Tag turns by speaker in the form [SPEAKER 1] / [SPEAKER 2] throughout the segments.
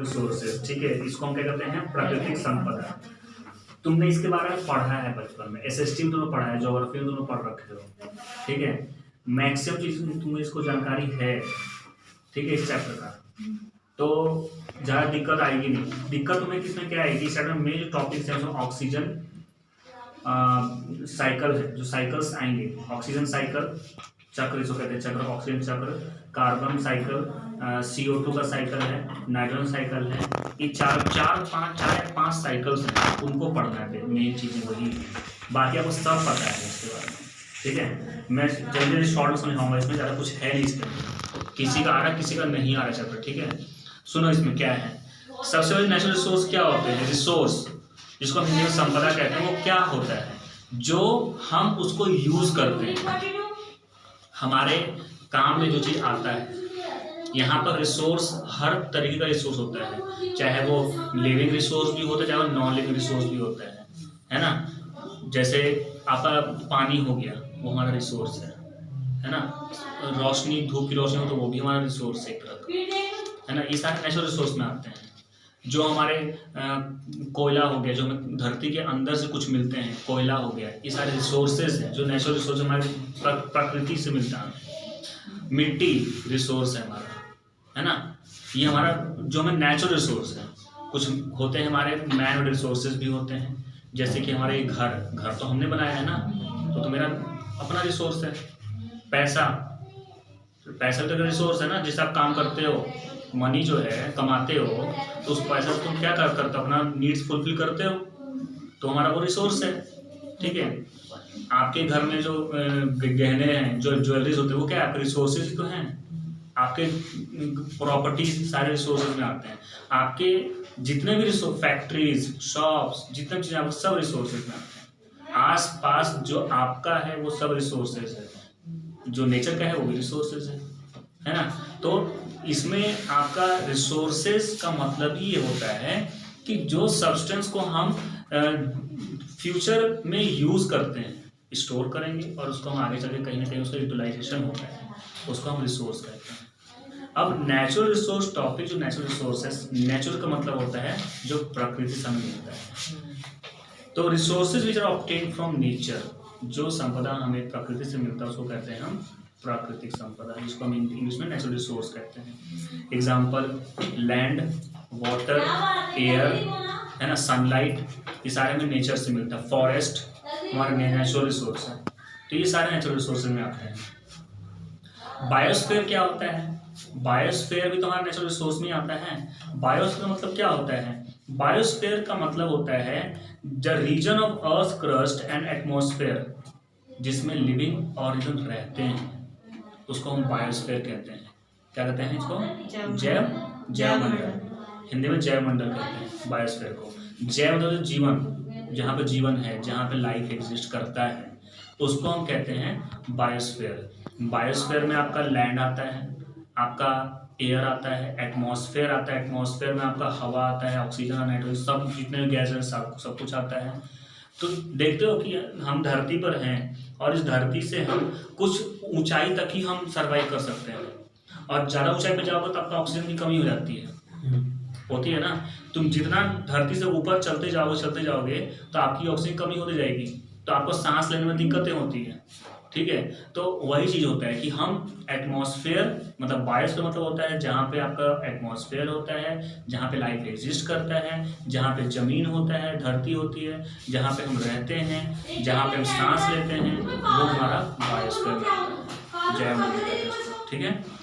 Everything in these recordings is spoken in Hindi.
[SPEAKER 1] रिसोर्सेज, ठीक है, इसको हम क्या कहते हैं, प्राकृतिक संपदा। तुमने इसके बारे में पढ़ा है बचपन में, एसएसटी में तुमने पढ़ा है, ज्योग्राफी में तुमने पढ़ रखे हो, ठीक है, मैक्सिमम चीज तुम्हें इसको जानकारी है, ठीक है, इस चैप्टर का, तो ज़्यादा दिक्कत आएगी नहीं। दिक्कत तुम्हें किसमें क्या आएगी, इस चैप्टर में मेन जो टॉपिक्स हैं उसमें ऑक्सीजन साइकिल है, जो साइकिल्स आएंगे, ऑक्सीजन साइकिल चक्र इसको कहते हैं, चक्र ऑक्सीजन चक्र, कार्बन साइकिल, CO2 का साइकिल है, नाइट्रोजन साइकिल है, ये चार या पांच साइकिल्स हैं, उनको पढ़ना है, मेन चीज़ें वही है, बाकी आपको सब पता है इसके बारे में, ठीक है। मैं जल्दी शॉर्ट में समझाऊंगा, इसमें ज़्यादा कुछ है नहीं, इसके किसी का आ रहा किसी का नहीं आ रहा चैप्टर, ठीक है। सुनो इसमें क्या है, सबसे बड़ी नेचुरल रिसोर्स क्या होते हैं, रिसोर्स जिसको हम हिंदी में संपदा कहते हैं, वो क्या होता है, जो हम उसको यूज करते हैं, हमारे काम में जो चीज आता है। यहाँ पर रिसोर्स हर तरीके का रिसोर्स होता है, चाहे वो लिविंग रिसोर्स भी होता है, चाहे वो नॉन लिविंग रिसोर्स भी होता है ना। जैसे आपका पानी हो गया, वो हमारा रिसोर्स है ना। रोशनी, धूप की रोशनी हो तो वो भी हमारा रिसोर्स है एक तरह का, है ना। ये सारे नेचुरल रिसोर्स में आते हैं। जो हमारे कोयला हो गया, जो हमें धरती के अंदर से कुछ मिलते हैं, कोयला हो गया, ये सारे रिसोर्सेज हैं जो नेचुरल रिसोर्स हमारे प्रकृति से मिलता है। मिट्टी रिसोर्स है हमारा, है ना। ये हमारा जो हमें नेचुरल रिसोर्स है। कुछ होते हैं हमारे मैन रिसोर्सेज भी होते हैं, जैसे कि हमारे घर तो हमने बनाया है ना, तो मेरा अपना रिसोर्स है। पैसा तो रिसोर्स है ना, जिससे आप काम करते हो, मनी जो है कमाते हो, तो उस पैसा से तुम क्या करते हो, अपना नीड्स फुलफिल करते हो, तो हमारा वो रिसोर्स है, ठीक है। आपके घर में जो गहने हैं, जो ज्वेलरीज होते हैं, वो क्या है, आपके रिसोर्सेज ही तो हैं। आपके प्रॉपर्टी सारे रिसोर्सेज में आते हैं। आपके जितने भी फैक्ट्रीज, शॉप्स, जितने चीज़ें आपको सब रिसोर्सेज में आते हैं। आस पास जो आपका है वो सब रिसोर्सेज है, जो नेचर का है वो भी रिसोर्सेज है ना। तो इसमें आपका रिसोर्सेज का मतलब ही ये होता है कि जो सब्सटेंस को हम फ्यूचर में यूज करते हैं, स्टोर करेंगे और उसको हम आगे चल के कहीं ना कहीं उसका यूटिलाइजेशन होता है, उसको हम रिसोर्स कहते हैं। अब नेचुरल रिसोर्स टॉपिक, जो नेचुरल रिसोर्सेस, नेचुरल का मतलब होता है जो प्रकृति से हमें मिलता है। तो resources which are obtain from nature, जो संपदा हमें प्रकृति से मिलता है उसको कहते हैं हम प्राकृतिक संपदा, जिसको हम इंग्लिश में नेचुरल रिसोर्स कहते हैं। एग्जाम्पल, लैंड, वाटर, एयर, है ना, सनलाइट, ये सारे में नेचर से मिलता है। फॉरेस्ट हमारे नेचुरल रिसोर्स है, तो ये सारे नेचुरल रिसोर्सेज में आते हैं। बायोस्फीयर क्या होता है, बायोस्फीयर भी तो हमारे नेचुरल रिसोर्स में आता है। बायोस्फीयर मतलब क्या होता है, बायोस्फीयर का मतलब होता है the region of earth crust and atmosphere, जिसमें लिविंग ऑर्गेनिज्म रहते हैं, उसको हम बायोस्फीयर कहते हैं। क्या कहते हैं इसको, जैवमंडल, हिंदी में जैवमंडल कहते हैं बायोस्फीयर को। जैव मतलब जीवन, जहाँ पे जीवन है, जहाँ पे लाइफ एग्जिस्ट करता है, उसको हम कहते हैं बायोस्फीयर। बायोस्फीयर में आपका लैंड आता है, आपका एयर आता है, एटमॉस्फेयर आता है, एटमॉस्फेयर में आपका हवा आता है, ऑक्सीजन और नाइट्रोजन, सब जितने गैसेस सब कुछ आता है। तो देखते हो कि हम धरती पर हैं और इस धरती से हम कुछ ऊंचाई तक ही हम सर्वाइव कर सकते हैं, और ज़्यादा ऊंचाई पे जाओगे तो आपका ऑक्सीजन की कमी हो जाती है, होती है ना। तुम जितना धरती से ऊपर चलते जाओगे तो आपकी ऑक्सीजन कमी होती जाएगी, तो आपको सांस लेने में दिक्कतें होती हैं, ठीक है। तो वही चीज़ होता है कि हम एटमॉस्फेयर, मतलब बायोस्फीयर मतलब होता है जहाँ पे आपका एटमॉस्फेयर होता है, जहाँ पे लाइफ एग्जिस्ट करता है, जहाँ पे ज़मीन होता है, धरती होती है, जहाँ पे हम रहते हैं, जहाँ पे हम सांस लेते हैं, वो हमारा बायोस्फीयर होता है, जैवमंडल, ठीक है।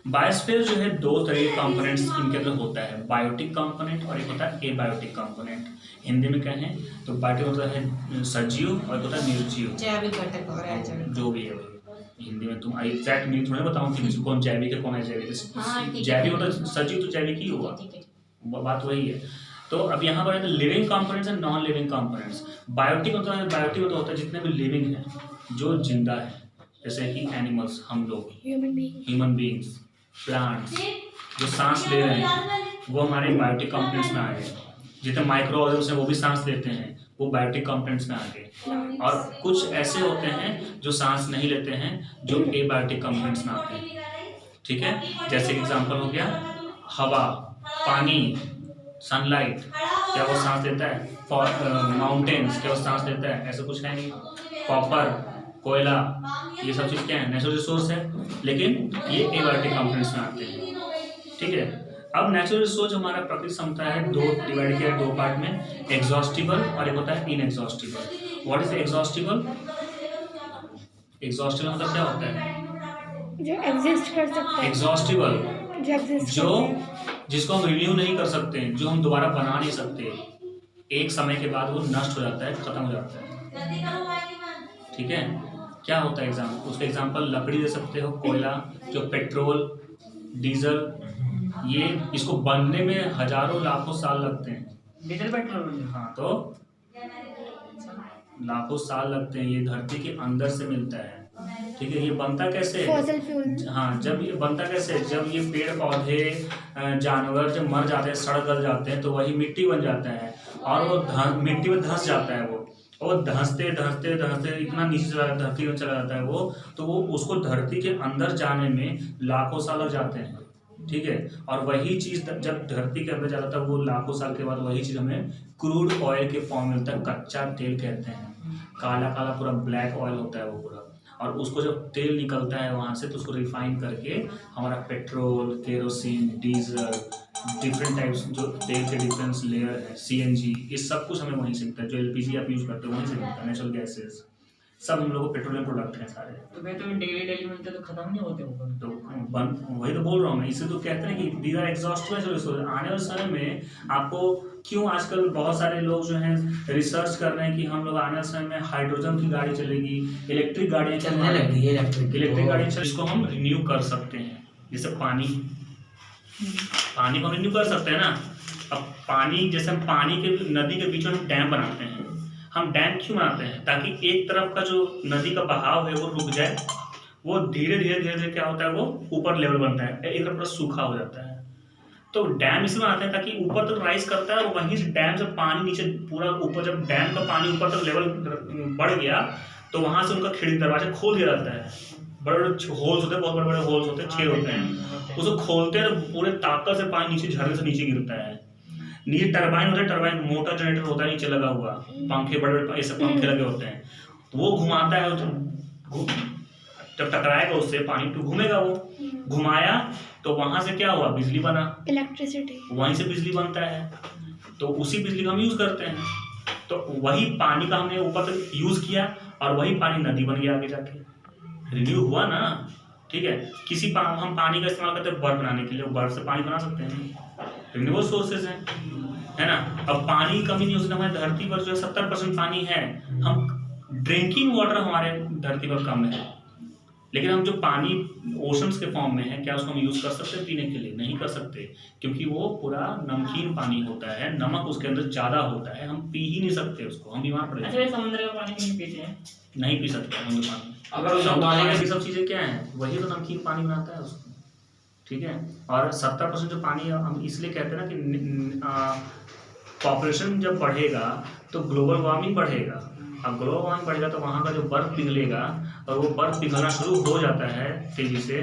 [SPEAKER 1] बायोस्फीयर जो है दो तरह के कंपोनेंट्स इनके अंदर होता है, बायोटिक कंपोनेंट और एक होता है एबायोटिक कंपोनेंट। हिंदी में कहें तो बायोटिक होता है सजीव और एक होता है निर्जीव, जैविक घटक हो रहा है, जो भी है वही। हिंदी में तुम एग्जैक्ट मीनिंग थोड़ा बताऊं कि कौन जैविक है कौन अजैविक। जैविक मतलब सजीव तो जैविक ही होगा, बात वही है। तो अब यहाँ पर living components and non living components. Biotic मतलब होता है जितने भी लिविंग है, जो जिंदा है, जैसे कि एनिमल्स, हम लोग, ह्यूमन बींग्स, प्लांट्स, जो सांस ले रहे हैं, वो हमारे बायोटिक कंपोनेंट्स में आ गए। जितने माइक्रो ऑर्गेनिज्म हैं वो भी सांस लेते हैं, वो बायोटिक कंपोनेंट्स में आ गए। और कुछ ऐसे होते हैं जो सांस नहीं लेते हैं, जो एबायोटिक कंपोनेंट्स में आते हैं, ठीक है। जैसे एग्जांपल हो गया हवा, पानी, सनलाइट, क्या वो सांस लेता है? माउंटेन्स, क्या वो सांस लेता है? ऐसा कुछ है नहीं। कॉपर, कोयला, ये सब चीज़ क्या है? नेचुरल रिसोर्स है, लेकिन ये एबायोटिक कंपोनेंट्स में आते हैं। ठीक है। अब नेचुरल रिसोर्स हमारा प्राकृतिक क्षमता है, दो डिवाइड किया है दो पार्ट में, एग्जॉस्टिबल और एक होता है inexhaustible. What is exhaustible? Exhaustible मतलब क्या होता है?
[SPEAKER 2] जो एग्जिस्ट कर सकता है।
[SPEAKER 1] एग्जॉस्टिबल
[SPEAKER 2] जो एग्जिस्ट
[SPEAKER 1] जो जिसको हम रिन्यू नहीं कर सकते, जो हम दोबारा बना नहीं सकते, एक समय के बाद वो नष्ट हो जाता है, खत्म हो जाता है। ठीक है। क्या होता है एग्जाम्पल? उसका एग्जाम्पल लकड़ी दे सकते हो, कोयला, जो पेट्रोल, डीजल, ये इसको बनने में हजारों लाखों साल लगते हैं।
[SPEAKER 3] डीजल पेट्रोल,
[SPEAKER 1] हाँ, तो लाखों साल लगते हैं। ये धरती के अंदर से मिलता है। ठीक है। ये बनता कैसे है?
[SPEAKER 2] Fossil fuel.
[SPEAKER 1] हाँ, जब ये बनता कैसे है? जब ये पेड़ पौधे जानवर जब मर जाते हैं, सड़ गल जाते हैं, तो वही मिट्टी बन जाता है और वो मिट्टी में धंस जाता है। वो धंसते धंसते धंसते इतना नीचे चला धरती में चला जाता है वो, तो वो उसको धरती के अंदर जाने में लाखों साल लग जाते हैं। ठीक है। और वही चीज़ जब धरती के अंदर जाता है, वो लाखों साल के बाद वही चीज़ हमें क्रूड ऑयल के फॉर्म में मिलता है, कच्चा तेल कहते हैं। काला काला पूरा ब्लैक ऑयल होता है वो पूरा, और उसको जब तेल निकलता है वहाँ से, तो उसको रिफाइन करके हमारा petrol, kerosene, diesel, different types जो तेल के डिफरेंस लेयर है, सीएनजी, ये सब कुछ हमें वहीं से मिलता है। जो एलपीजी आप यूज़ करते हो वहीं से मिलता है, नेचुरल गैसेज, सब हम लोग को पेट्रोलियम प्रोडक्ट हैं सारे।
[SPEAKER 3] तो भाई तो डेली मिलते तो खत्म नहीं होते ऊपर।
[SPEAKER 1] तो वही तो बोल रहा हूँ मैं, इसे तो कहते हैं कि दीज आर एग्जॉस्टिबल रिसोर्स। आने वाले समय में आपको क्यों आजकल बहुत सारे लोग जो हैं रिसर्च कर रहे हैं कि हम लोग आने वाले समय में हाइड्रोजन की गाड़ी चलेगी, इलेक्ट्रिक गाड़ियाँ
[SPEAKER 3] चलने लगी है,
[SPEAKER 1] इलेक्ट्रिक गाड़ी जिसको हम रिन्यू कर सकते हैं। जैसे पानी को हम रिन्यू कर सकते हैं ना। अब पानी, जैसे हम पानी के नदी के बीच में हम डैम बनाते हैं। हम डैम क्यों बनाते हैं? ताकि एक तरफ का जो नदी का बहाव है वो रुक जाए, वो धीरे धीरे क्या होता है, वो ऊपर लेवल बनता है, एक तरफ पूरा सूखा हो जाता है। तो डैम इसलिए बनाते हैं ताकि ऊपर तक राइज करता है, और वहीं से डैम से पानी नीचे पूरा ऊपर, जब डैम का पानी ऊपर तक लेवल बढ़ गया, तो वहां से उनका खिड़की दरवाजा खोल दिया जाता है। बड़े बड़े होल्स होते हैं, बहुत बड़े बड़े होल्स होते हैं, छेद होते हैं, उसको खोलते हैं तो पूरे ताकत से पानी नीचे झरने से नीचे गिरता है। नीचे टरबाइन होता है, टरबाइन मोटर जनरेटर होता है नीचे लगा हुआ, पंखे बड़े बड़े ऐसे पंखे लगे होते हैं, तो वो घुमाता है, तो जब टकराएगा उससे पानी तो घूमेगा, वो घुमाया तो वहां से क्या हुआ, बिजली बना,
[SPEAKER 2] इलेक्ट्रिसिटी,
[SPEAKER 1] वहीं से बिजली बनता है, तो उसी बिजली का हम यूज करते हैं। तो वही पानी का हमने ऊपर तक यूज किया और वही पानी नदी बन गया आगे जाके, रिन्यू हुआ ना। ठीक है। हम पानी का इस्तेमाल करते हैं बर्फ बनाने के लिए, बर्फ से पानी बना सकते हैं, रिन्यूएबल सोर्सेज हैं, है ना। अब पानी की कमी नहीं हो सकती। हमारी धरती पर जो 70% पानी है, हम ड्रिंकिंग वाटर हमारे धरती पर कम है, लेकिन हम जो पानी ओशंस के फॉर्म में है, क्या उसको हम यूज कर सकते हैं पीने के लिए? नहीं कर सकते, क्योंकि वो पूरा नमकीन पानी होता है, नमक उसके अंदर ज्यादा होता है, हम पी ही नहीं सकते उसको, हम बीमार पड़ जाते हैं।
[SPEAKER 3] समुद्र का पानी नहीं पीते हैं,
[SPEAKER 1] नहीं पी सकते हम पानी।
[SPEAKER 3] अगर
[SPEAKER 1] समुद्र सब चीजें क्या है, वही तो नमकीन पानी बनाता है उसको। ठीक है। और 70% जो पानी हम इसलिए कहते हैं ना कि पॉपुलेशन जब बढ़ेगा तो ग्लोबल वार्मिंग बढ़ेगा। अब ग्लोबल वार्मिंग बढ़ेगा तो वहाँ का जो बर्फ पिघलेगा, और वो बर्फ पिघलना शुरू हो जाता है, तेजी से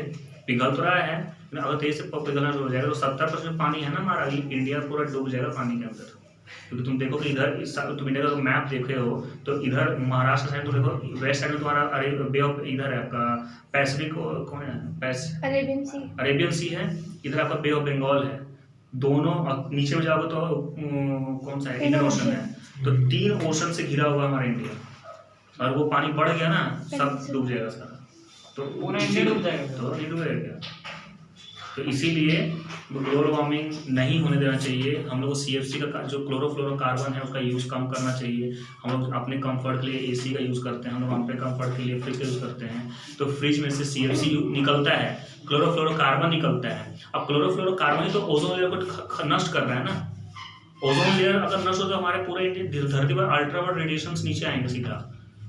[SPEAKER 1] पिघल तो रहा है, लेकिन अगर तेजी से पिघलना शुरू हो जाएगा तो 70% पानी है ना हमारा, इंडिया पूरा डूब जाएगा पानी के अंदर। क्योंकि तुम देखो कि इधर तुम इंडिया का मैप देखे हो तो इधर महाराष्ट्र साइड तो देखो, वेस्ट साइड में तुम्हारा बे ऑफ इधर है आपका पैसिफिक, कौन है, अरेबियन सी है, इधर आपका बे ऑफ बंगाल है, दोनों नीचे में जाओगे तो कौन सा है, इंडियन ओशन है। तो 3 ओशन से घिरा हुआ हमारा इंडिया, और वो पानी बढ़ गया ना, सब डूब जाएगा सारा, तो
[SPEAKER 3] पूरा इंडिया डूब जाएगा,
[SPEAKER 1] तो नहीं डूबेगा। तो इसीलिए ग्लोबल वार्मिंग नहीं होने देना चाहिए। हम लोग को CFC का जो क्लोरोफ्लोरोकार्बन है उसका यूज़ कम करना चाहिए। हम लोग अपने कंफर्ट के लिए AC का यूज़ करते हैं, हम लोग अपने कंफर्ट के लिए फ्रिज का यूज़ करते हैं, तो फ्रिज में से CFC निकलता है, क्लोरोफ्लोरोकार्बन निकलता है। अब क्लोरोफ्लोरोकार्बन ही तो ओजोन लेयर को नष्ट कर रहा है ना। ओजोन लेयर अगर नष्ट हो तो हमारे पूरे धरती पर अल्ट्रावायलेट रेडिएशंस नीचे आएंगे, सीधा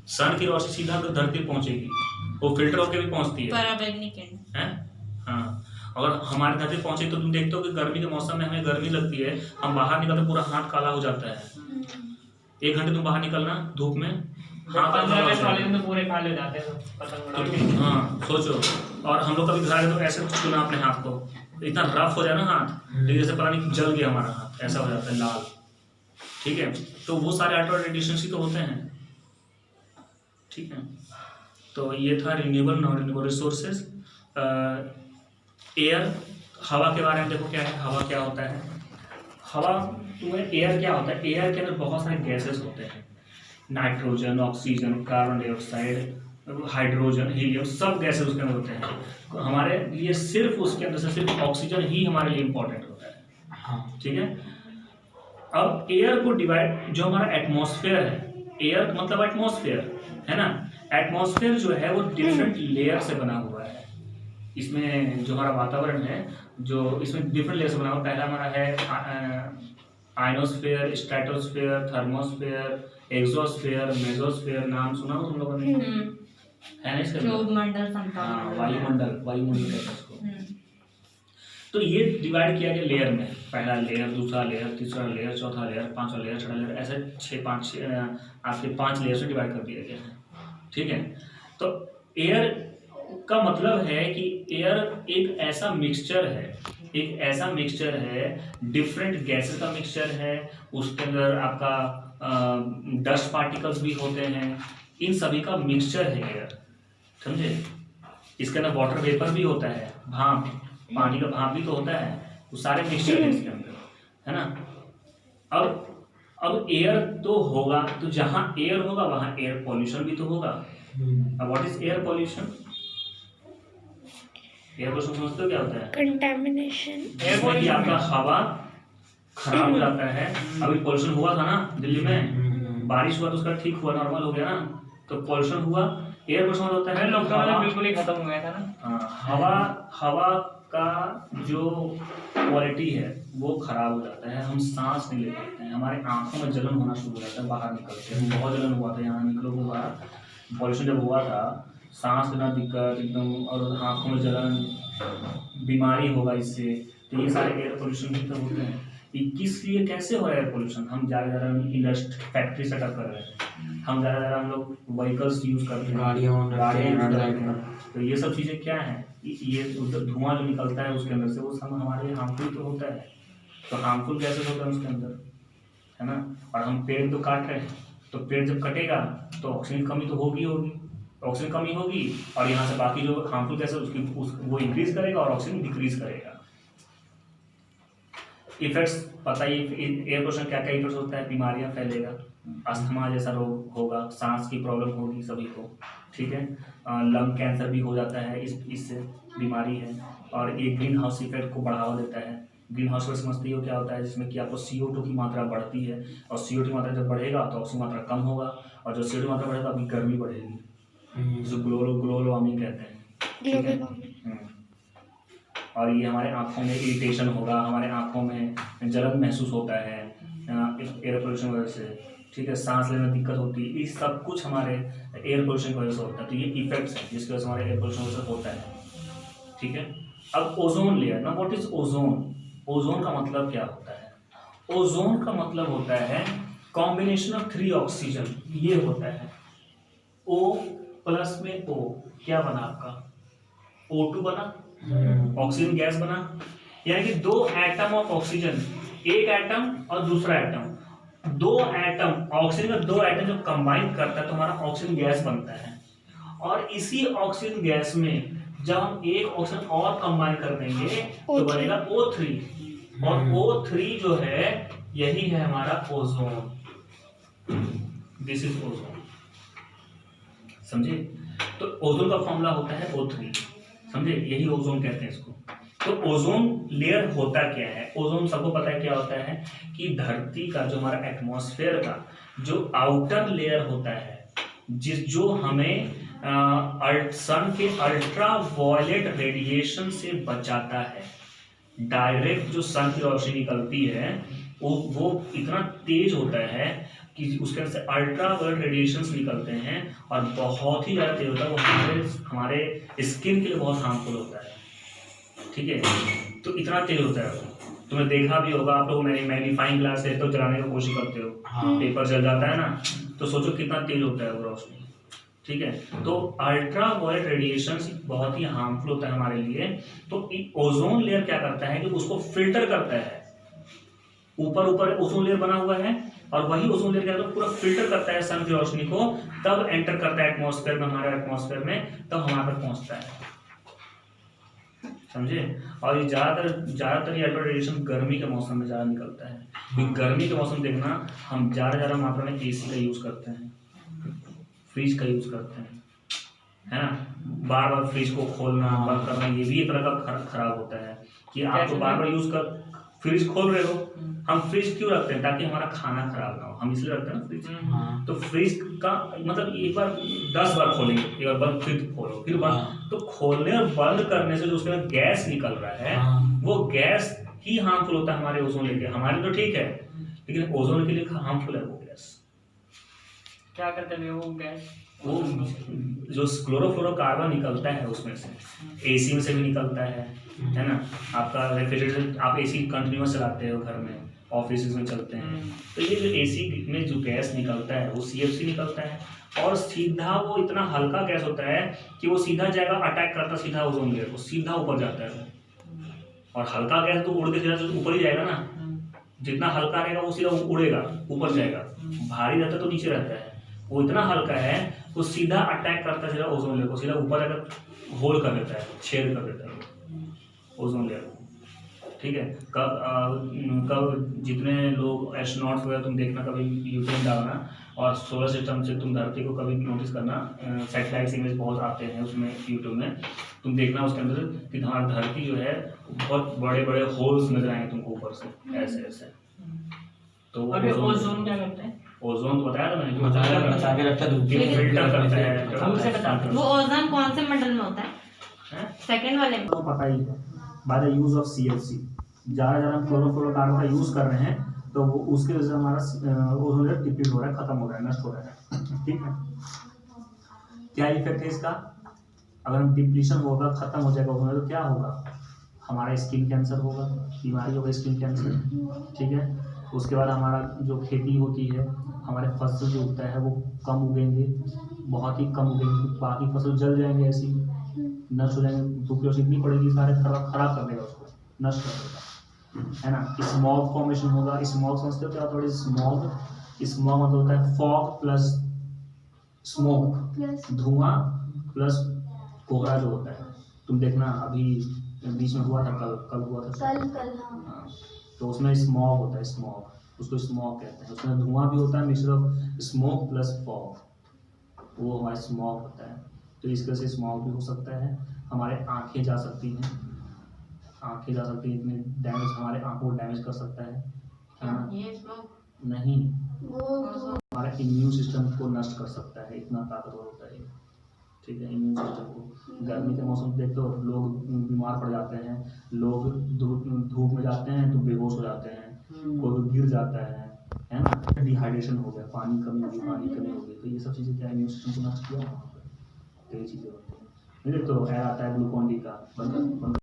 [SPEAKER 1] सन की रोशनी सीधा धरती पहुंचेगी, वो फिल्टर होकर भी पहुंचती है। हाँ, अगर हमारे धरती पहुंचे तो तुम देखते हो कि गर्मी के मौसम में हमें गर्मी लगती है, हम बाहर निकलते पूरा हाथ काला हो जाता है। 1 घंटे तुम बाहर निकलना धूप में, हाथ
[SPEAKER 3] तो पूरे काले हो जाते हैं,
[SPEAKER 1] हाँ सोचो। और हम लोग कभी घर आए तो ऐसे छूना अपने हाथ को, इतना रफ हो जाए ना हाथ, तो जैसे पता नहीं जल गया हमारा हाथ, ऐसा हो जाता है लाल। ठीक है, तो वो सारे अल्ट्रा रेडिएशन ही तो होते हैं। ठीक है, तो ये था renewable non renewable resources. Air, हवा के बारे में देखो क्या है, हवा क्या होता है। हवा तुम्हें एयर क्या होता है, एयर के अंदर बहुत सारे गैसेस होते हैं, nitrogen, oxygen, carbon dioxide, hydrogen, helium, सब गैसेस उसके अंदर होते हैं। तो हमारे लिए सिर्फ उसके अंदर से सिर्फ ऑक्सीजन ही हमारे लिए इम्पोर्टेंट होता है।
[SPEAKER 3] हाँ।
[SPEAKER 1] ठीक है, अब एयर को डिवाइड, जो हमारा एटमॉस्फेयर है, एयर मतलब एटमॉस्फेयर है ना, एटमॉस्फेयर जो है वो डिफरेंट लेयर से बना हुआ है। इसमें जो हमारा वातावरण है, जो इसमें डिफरेंट लेयर से बना हुआ, पहला हमारा है ionosphere, stratosphere, thermosphere, exosphere, mesosphere. नाम सुना हो तुम लोगों ने? है ना इसका?
[SPEAKER 4] क्षोभ मंडल,
[SPEAKER 1] हाँ,
[SPEAKER 4] संताप
[SPEAKER 1] वायुमंडल, वायुमंडल कहते हैं इसको। तो ये डिवाइड किया गया लेयर में, पहला लेयर, दूसरा लेयर, तीसरा लेयर, चौथा लेयर, पांचवा लेयर, छठा लेयर, ऐसे 5 लेयर से डिवाइड कर दिया गया है। ठीक है, तो एयर का मतलब है कि एयर एक ऐसा मिक्सचर है, डिफरेंट गैसेस का मिक्सचर है। उसके अंदर आपका डस्ट पार्टिकल्स भी होते हैं, इन सभी का मिक्सचर है एयर, समझे। इसके अंदर वाटर वेपर भी होता है, भाप, पानी का भाप भी तो होता है, वो सारे मिक्सचर है इसके अंदर, है ना। अब एयर तो होगा, तो जहाँ एयर होगा वहाँ एयर पॉल्यूशन भी तो होगा। अब what is air pollution? Air pollution समझते हो क्या होता है?
[SPEAKER 2] कंटेमिनेशन।
[SPEAKER 1] इसमें कि आपका हवा खराब हो जाता है। अभी पॉल्यूशन हुआ था ना दिल्ली में, बारिश हुआ तो उसका ठीक हुआ, नॉर्मल हो गया ना, तो पॉल्यूशन हुआ। एयर पॉल्यूशन होता है
[SPEAKER 3] लॉकडाउन में बिल्कुल ही खत्म हो गया था ना।
[SPEAKER 1] हवा का जो क्वालिटी है वो खराब हो जाता है, हम सांस नहीं ले पाते हैं, हमारे आंखों में जलन होना शुरू हो जाता है, बाहर निकलते हैं। बहुत जलन हुआ था यहाँ निकलो के बाहर, पॉल्यूशन जब हुआ था, सांस लेना दिक्कत एकदम, और आंखों में जलन, बीमारी होगा इससे। तो ये सारे एयर पोल्यूशन भी तो होते हैं। ये किस लिए, कैसे हो रहा है एयर पोल्यूशन? हम ज़्यादा इंडस्ट्री, फैक्ट्री सेटअप कर रहे हैं, हम ज़्यादा हम लोग व्हीकल्स यूज़ करते हैं, गाड़ियाँ यूज़ करते हैं। तो ये सब चीज़ें क्या हैं, ये धुआं जो निकलता है उसके अंदर से, वो सब हमारे लिए हार्मफुल तो होता है। तो हार्मफुल गैसेस होता है उसके अंदर, है ना। और हम पेड़ तो काट रहे हैं, तो पेड़ जब कटेगा तो ऑक्सीजन की कमी तो होगी, ऑक्सीजन कमी होगी, और यहाँ से बाकी जो हार्मफुल गैस है वो इंक्रीज करेगा और ऑक्सीजन डिक्रीज करेगा। इफेक्ट्स पता ही, एयर पोल्यूशन क्या क्या इफेक्ट्स होता है, बीमारियां फैलेगा, अस्थमा जैसा रोग होगा, सांस की प्रॉब्लम होगी सभी को। ठीक है, लंग कैंसर भी हो जाता है, इससे बीमारी है। और ये ग्रीन हाउस इफेक्ट को बढ़ावा देता है। ग्रीन हाउस इफेक्ट समझते हो क्या होता है? जिसमें कि आपको CO2 की मात्रा बढ़ती है, और CO2 की मात्रा जब बढ़ेगा तो ऑक्सीजन मात्रा कम होगा, और जो CO2 की मात्रा बढ़ेगा अभी गर्मी बढ़ेगी, जो ग्लोबल वार्मिंग कहते हैं।
[SPEAKER 2] Global warming.
[SPEAKER 1] और ये हमारे आँखों में इरिटेशन होगा, हमारे आँखों में जलन महसूस होता है एयर पोल्यूशन वजह से। ठीक है, सांस लेने में दिक्कत होती है, ये सब कुछ हमारे एयर पोल्यूशन की वजह से होता है। तो ये इफेक्ट्स हैं जिसकी वजह से हमारे एयर पोल्यूशन वजह से होता है। ठीक है, अब ओजोन लेयर ना, व्हाट इज ओजोन? ओजोन का मतलब क्या होता है? ओजोन का मतलब होता है कॉम्बिनेशन ऑफ 3 ऑक्सीजन। ये होता है O प्लस में O, क्या बना आपका? O2 बना, ऑक्सीजन गैस बना, यानी कि 2 एटम ऑफ ऑक्सीजन, एक एटम और दूसरा एटम, 2 एटम ऑक्सीजन का 2 एटम जब कंबाइन करता है तो हमारा ऑक्सीजन गैस बनता है। और इसी ऑक्सीजन गैस में जब हम एक ऑक्सीजन और कंबाइन कर देंगे तो बनेगा O3, और O3 जो है यही है हमारा ओजोन। दिस इज ओजोन, समझे। तो ओजोन का फॉर्मूला होता है O3, समझे, यही ओजोन कहते हैं इसको। तो ओजोन लेयर होता क्या है? ओजोन सबको पता है क्या होता है, कि धरती का जो हमारा एटमॉस्फेयर का जो आउटर लेयर होता है, जो हमें सन के अल्ट्रा वायलेट रेडिएशन से बचाता है। डायरेक्ट जो सन की रोशनी निकलती है वो इतना तेज होता है कि उसके अंदर से अल्ट्रा वायलेट रेडिएशंस निकलते हैं, और बहुत ही ज़्यादा तेज होता है। वो हमारे स्किन के लिए बहुत हार्मफुल होता है। ठीक है, तो इतना तेज होता है वो। तुमने देखा भी होगा, आप लोग मैग्नीफाइंग ग्लास से तो जलाने की कोशिश करते हो, पेपर जल जाता है ना, तो सोचो कितना तेज होता है वो रोशनी। ठीक है। तो अल्ट्रा वायलेट रेडिएशन बहुत ही हार्मफुल होता है हमारे लिए। तो ओजोन लेयर क्या करता है कि उसको फिल्टर करता है। ऊपर ओजोन लेयर बना हुआ है और वही ओजोन लेयर क्या करता है, पूरा फिल्टर करता है सन की रोशनी को, तब एंटर करता है एटमॉस्फेयर में, हमारे एटमॉस्फेयर में, तब हमारे तक पहुंचता है। समझे। और ये ज्यादातर ये अल्ट्रा रेडिएशन गर्मी के मौसम में ज्यादा निकलता है, क्योंकि गर्मी के मौसम देखना हम ज्यादा मात्रा में एसी का यूज करते हैं, फ्रिज का यूज करते हैं, है ना। बार बार फ्रिज को खोलना बंद करना ये भी एक तरह का खराब होता है कि आप तो बार बार यूज कर फ्रिज खोल रहे हो। हम फ्रिज क्यों रखते हैं? ताकि हमारा खाना खराब ना हो, हम इसलिए रखते हैं ना फ्रिज। तो फ्रिज का मतलब एक बार 10 बार खोलेंगे, एक बार बंद फिर खोलो फिर बंद, तो खोलने और बंद करने से जो उसके अंदर गैस निकल रहा है वो गैस ही हार्मफुल होता है हमारे ओजोन लेयर के। हमारे तो ठीक है, लेकिन ओजोन के लिए हार्मफुल है वो गैस।
[SPEAKER 3] क्या करते हैं वो गैस?
[SPEAKER 1] वो जो क्लोरोफ्लोरोकार्बन निकलता है उसमें से, एसी में से भी निकलता है ना। आपका रेफ्रिजरेटर, आप एसी कंटिन्यूअस चलाते हो घर में, ऑफिस में चलते हैं, तो ये जो एसी में जो गैस निकलता है वो सीएफसी निकलता है, और सीधा वो इतना हल्का गैस होता है कि वो सीधा जाएगा, अटैक करता सीधा ओजोन लेयर को, सीधा ऊपर जाता है। और हल्का गैस तो उड़ के सीधा ऊपर ही जाएगा ना, जितना हल्का रहेगा वो सीधा उड़ेगा ऊपर जाएगा, भारी रहता है तो नीचे रहता है। वो इतना हल्का है तो सीधा अटैक करता है सीधा ओजोन लेयर को, सीधा ऊपर जाकर होल कर देता है, छेद कर देता है ओजोन लेयर को। ठीक है। कब जितने लोग एस्ट्रोनॉट्स वगैरह तुम देखना, कभी यूट्यूब डालना और सोलर सिस्टम से तुम धरती को कभी नोटिस करना, सैटेलाइट इमेज बहुत आते हैं उसमें यूट्यूब में, तुम देखना उसके अंदर कि हमारी धरती जो है बहुत बड़े बड़े होल्स नजर आएंगे तुमको ऊपर से, ऐसे ऐसे। तो
[SPEAKER 3] ओजोन क्या करता है?
[SPEAKER 1] ओजोन तो बताया था मैंने,
[SPEAKER 4] बचा के रखता है,
[SPEAKER 1] फिल्टर करता है।
[SPEAKER 3] हमसे बता दो।
[SPEAKER 5] वो ओजोन कौन से मंडल में होता है? सेकंड वाले में।
[SPEAKER 1] तो पता ही है, by the use of CFC ज़्यादा हम क्लोरोफ्लोरोकार्बन का यूज कर रहे हैं, तो वो उसके वजह से हमारा ओजोन लेयर डिप्लीट हो रहा है, खत्म हो रहा है, नष्ट हो रहा है। ठीक है। क्या इफेक्ट है इसका? अगर हम डिप्लीशन होगा, खत्म हो जाएगा ओजोन लेयर, तो क्या होगा? हमारा स्किन कैंसर होगा, बीमारी होगा स्किन कैंसर। ठीक है। उसके बाद हमारा जो खेती होती है, हमारे फसल जो उगता है वो कम उगेंगे, बहुत ही कम उगेंगे, बाकी फसल जल जाएंगे, ऐसी नष्ट हो जाएंगे। धूप की रोशनी इतनी पड़ेगी, सारे खराब कर देगा उसको, नष्ट कर देगा, है ना। स्मॉग फॉर्मेशन होगा। स्मॉग समझते हो क्या होता है? स्मॉग, स्मॉग मतलब होता है फॉग प्लस स्मोक, धुआं प्लस कोहरा जो होता है। तुम देखना अभी बीच में हुआ था, कल हुआ था
[SPEAKER 2] कल
[SPEAKER 1] हाँ। तो उसमें स्मॉग होता है, स्मॉग, उसको स्मॉग कहते हैं। उसमें धुआं भी होता है, mixture of smoke plus fog, वो हमारा स्मॉग होता है। तो इस वजह से स्मॉग भी हो सकता है। हमारे आंखें जा सकती हैं, आंखें जा सकती हैं, इतने डैमेज, हमारे आंखों को डैमेज कर सकता है ना।
[SPEAKER 5] ये स्मोक
[SPEAKER 1] नहीं,
[SPEAKER 2] वो
[SPEAKER 1] हमारे इम्यून सिस्टम को नष्ट कर सकता है, इतना ताकतवर होता है। ठीक है। इम्यून सिस्टम को गर्मी के मौसम में देखते हो लोग बीमार पड़ जाते हैं, लोग धूप में जाते हैं तो बेहोश हो जाते हैं, कोई गिर जाता है ना। डिहाइड्रेशन हो गया, पानी कमी होगी, तो ये सब चीज़ें क्या इम्यून सिस्टम को नष्ट किया वहाँ पर, तो ये चीज़ें होती हैं। नहीं तो ऐड आता है ग्लूकोन डी का,